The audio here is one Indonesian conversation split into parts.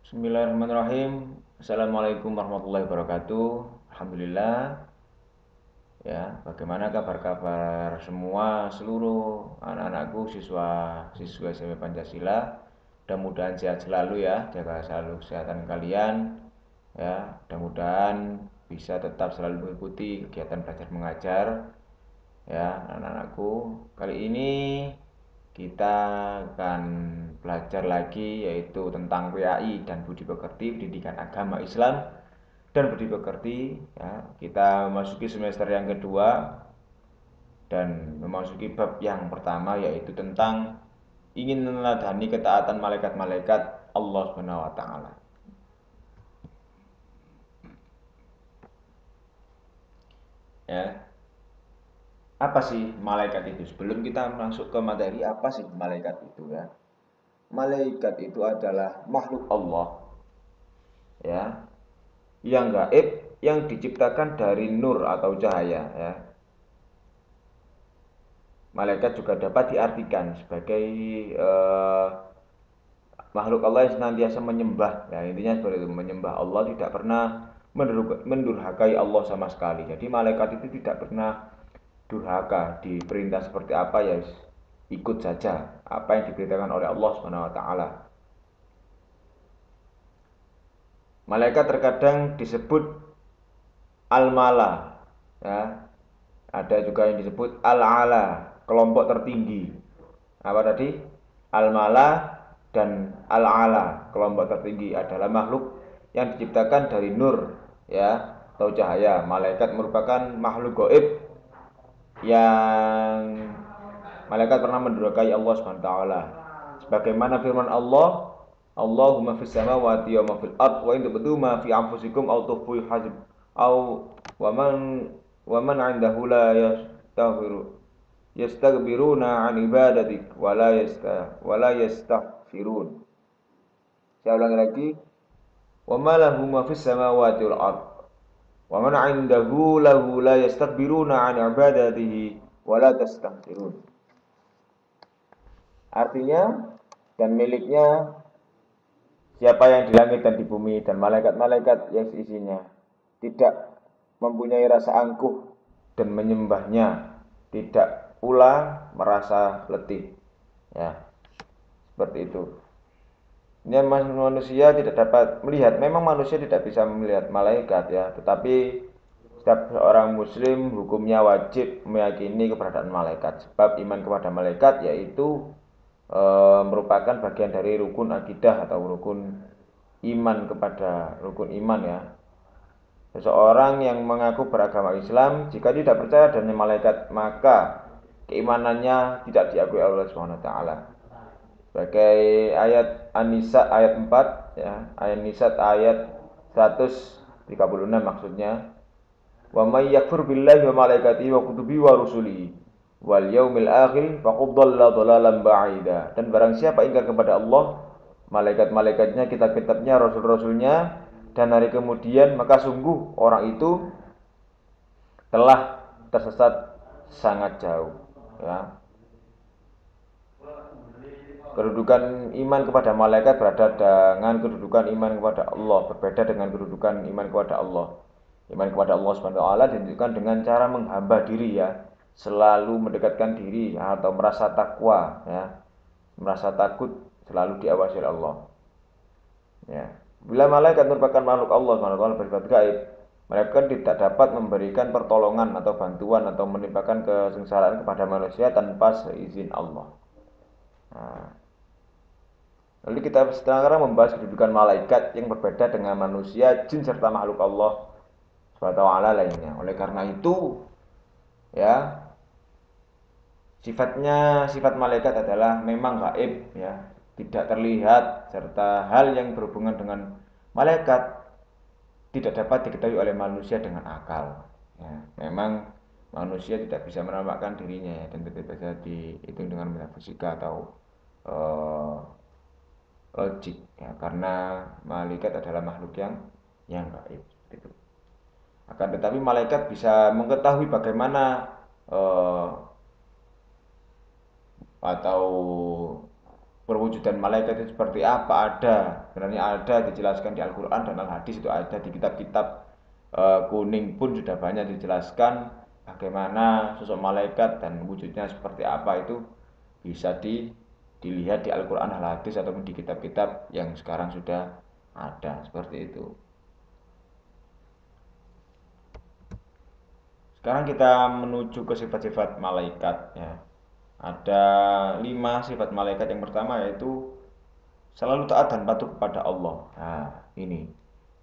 Bismillahirrahmanirrahim. Assalamualaikum warahmatullahi wabarakatuh. Alhamdulillah. Ya, bagaimana kabar-kabar semua seluruh anak-anakku siswa SMP Pancasila? Mudah-mudahan sehat selalu ya, jaga selalu kesehatan kalian. Ya, mudah-mudahan bisa tetap selalu mengikuti kegiatan belajar mengajar. Ya, anak-anakku. Kali ini kita akan belajar lagi yaitu tentang PAI dan Budi Pekerti, Pendidikan Agama Islam dan Budi Pekerti. Ya, kita memasuki semester yang kedua dan memasuki bab yang pertama yaitu tentang ingin meneladani ketaatan malaikat-malaikat Allah Subhanahu wa taala. Ya, apa sih malaikat itu? Sebelum kita masuk ke materi, apa sih malaikat itu ya? Malaikat itu adalah makhluk Allah ya, yang gaib yang diciptakan dari nur atau cahaya ya. Malaikat juga dapat diartikan sebagai eh, makhluk Allah yang senantiasa menyembah. Ya, intinya seperti itu, menyembah Allah, tidak pernah mendurhakai Allah sama sekali. Jadi malaikat itu tidak pernah durhaka, diperintah seperti apa ya ikut saja apa yang diberitakan oleh Allah Subhanahu wa taala. Malaikat terkadang disebut al-mala ya. Ada juga yang disebut al-ala, kelompok tertinggi. Apa tadi? Al-mala dan al-ala, kelompok tertinggi adalah makhluk yang diciptakan dari nur ya atau cahaya. Malaikat merupakan makhluk gaib yang malaikat pernah mendurhakai Allah Subhanahu wa taala. Sebagaimana firman Allah, Allahumma fis samawati wa ma fil ard wa in tubdu ma fi anfusikum aw tukhfu yuhasib aw wa man 'indahu la yastaghfiruna 'an ibadatik wa la yastaghfirun. Saya ulangi lagi, wa ma lahu ma fis samawati wal ard wa man 'indahu lahu la yastaghfiruna 'an ibadatihi wa la tastaghfirun. Artinya dan miliknya siapa yang di langit dan di bumi dan malaikat-malaikat yang isinya tidak mempunyai rasa angkuh dan menyembahnya, tidak pula merasa letih. Ya, seperti itu. Ini manusia tidak dapat melihat. Memang manusia tidak bisa melihat malaikat ya, tetapi setiap seorang muslim hukumnya wajib meyakini keberadaan malaikat. Sebab iman kepada malaikat yaitu merupakan bagian dari rukun akidah atau rukun iman kepada rukun iman ya. Seseorang yang mengaku beragama Islam jika tidak percaya adanya malaikat maka keimanannya tidak diakui Allah Subhanahu wa taala. Sebagai ayat An-Nisa ayat 4 ya, ayat Nisa ayat 136 maksudnya. Wa may yakfur billahi wa malaikatihi wa kutubihi wa rusulihi wal yaumil akhir faqad dhalla dhalalan ba'ida. Dan barang siapa ingkar kepada Allah, malaikat-malaikatnya, kitab-kitabnya, rasul-rasulnya dan hari kemudian, maka sungguh orang itu telah tersesat sangat jauh ya. Kedudukan iman kepada malaikat berada dengan kedudukan iman kepada Allah, berbeda dengan kedudukan iman kepada Allah. Iman kepada Allah Subhanahu wa taala ditunjukkan dengan cara menghamba diri ya, selalu mendekatkan diri ya, atau merasa takwa ya, merasa takut selalu diawasi oleh Allah. Ya. Bila malaikat merupakan makhluk Allah Subhanahu wa taala bersifat gaib, mereka tidak dapat memberikan pertolongan atau bantuan atau menimpakan kesengsaraan kepada manusia tanpa seizin Allah. Nah, lalu kita sekarang membahas kedudukan malaikat yang berbeda dengan manusia, jin serta makhluk Allah Subhanahu wa taala lainnya. Oleh karena itu, ya, sifat malaikat adalah memang gaib ya, tidak terlihat serta hal yang berhubungan dengan malaikat tidak dapat diketahui oleh manusia dengan akal. Ya, memang manusia tidak bisa menampakkan dirinya ya, dan tidak bisa dihitung dengan metafisika atau uh, logik ya, karena malaikat adalah makhluk yang gaib gitu. Akan tetapi malaikat bisa mengetahui bagaimana atau perwujudan malaikat itu seperti apa, ada, sebenarnya ada dijelaskan di Al-Quran dan Al-Hadis, itu ada di kitab-kitab kuning pun sudah banyak dijelaskan bagaimana sosok malaikat dan wujudnya seperti apa, itu bisa dilihat di Al-Quran, Al-Hadis ataupun di kitab-kitab yang sekarang sudah ada seperti itu. Sekarang kita menuju ke sifat-sifat malaikat ya. Ada 5 sifat malaikat. Yang pertama yaitu selalu taat dan patuh kepada Allah. Nah, ini.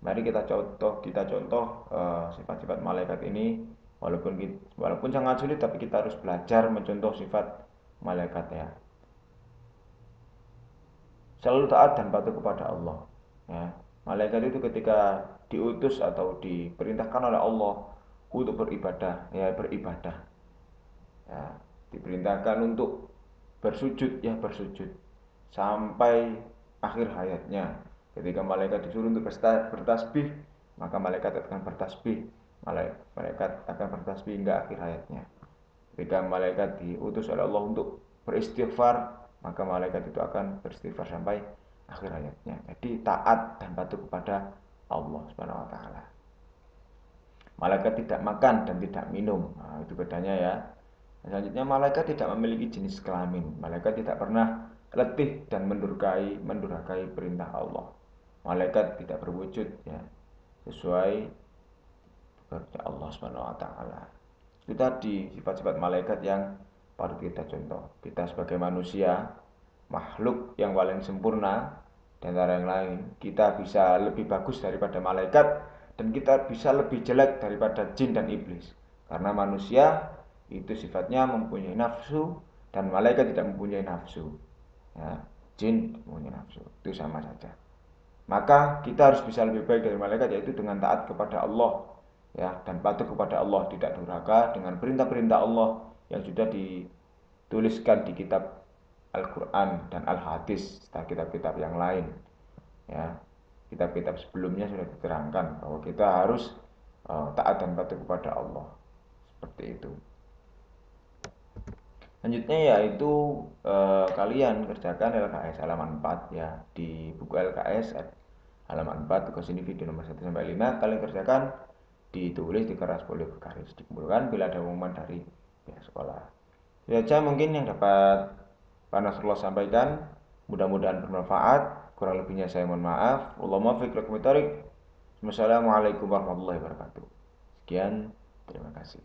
Mari kita contoh sifat-sifat malaikat ini, walaupun sangat sulit, tapi kita harus belajar mencontoh sifat malaikat ya. Selalu taat dan patuh kepada Allah. Ya. Malaikat itu ketika diutus atau diperintahkan oleh Allah untuk beribadah, ya beribadah. Ya, diperintahkan untuk bersujud, ya bersujud sampai akhir hayatnya. Ketika malaikat disuruh untuk bertasbih, maka malaikat akan bertasbih. Malaikat akan bertasbih hingga akhir hayatnya. Ketika malaikat diutus oleh Allah untuk beristighfar, maka malaikat itu akan beristighfar sampai akhir hayatnya. Jadi taat dan patuh kepada Allah Subhanahu wa taala. Malaikat tidak makan dan tidak minum. Nah, itu bedanya ya. Selanjutnya, malaikat tidak memiliki jenis kelamin. Malaikat tidak pernah letih dan mendurhakai perintah Allah. Malaikat tidak berwujud ya sesuai kehendak Allah Subhanahu wa taala. Itu tadi sifat-sifat malaikat yang patut kita contoh. Kita sebagai manusia, makhluk yang paling sempurna dan antara yang lain, kita bisa lebih bagus daripada malaikat dan kita bisa lebih jelek daripada jin dan iblis. Karena manusia itu sifatnya mempunyai nafsu dan malaikat tidak mempunyai nafsu. Ya, jin mempunyai nafsu, itu sama saja. Maka kita harus bisa lebih baik dari malaikat, yaitu dengan taat kepada Allah ya, dan patuh kepada Allah, tidak durhaka dengan perintah-perintah Allah yang sudah dituliskan di kitab Al-Quran dan Al-Hadis serta kitab-kitab yang lain ya. Kitab-kitab sebelumnya sudah diterangkan bahwa kita harus taat dan patuh kepada Allah seperti itu. Selanjutnya yaitu kalian kerjakan LKS halaman 4 ya, di buku LKS halaman 4 tugas ini video nomor 1 sampai 5 kalian kerjakan, ditulis di kertas folio bergaris, dikumpulkan bila ada pengumuman dari pihak sekolah. Itu saja mungkin yang dapat Pak Nasrullah sampaikan, mudah-mudahan bermanfaat. Kurang lebihnya saya mohon maaf. Wallahul muwaffiq ila aqwamit thoriq. Wassalamualaikum warahmatullahi wabarakatuh. Sekian, terima kasih.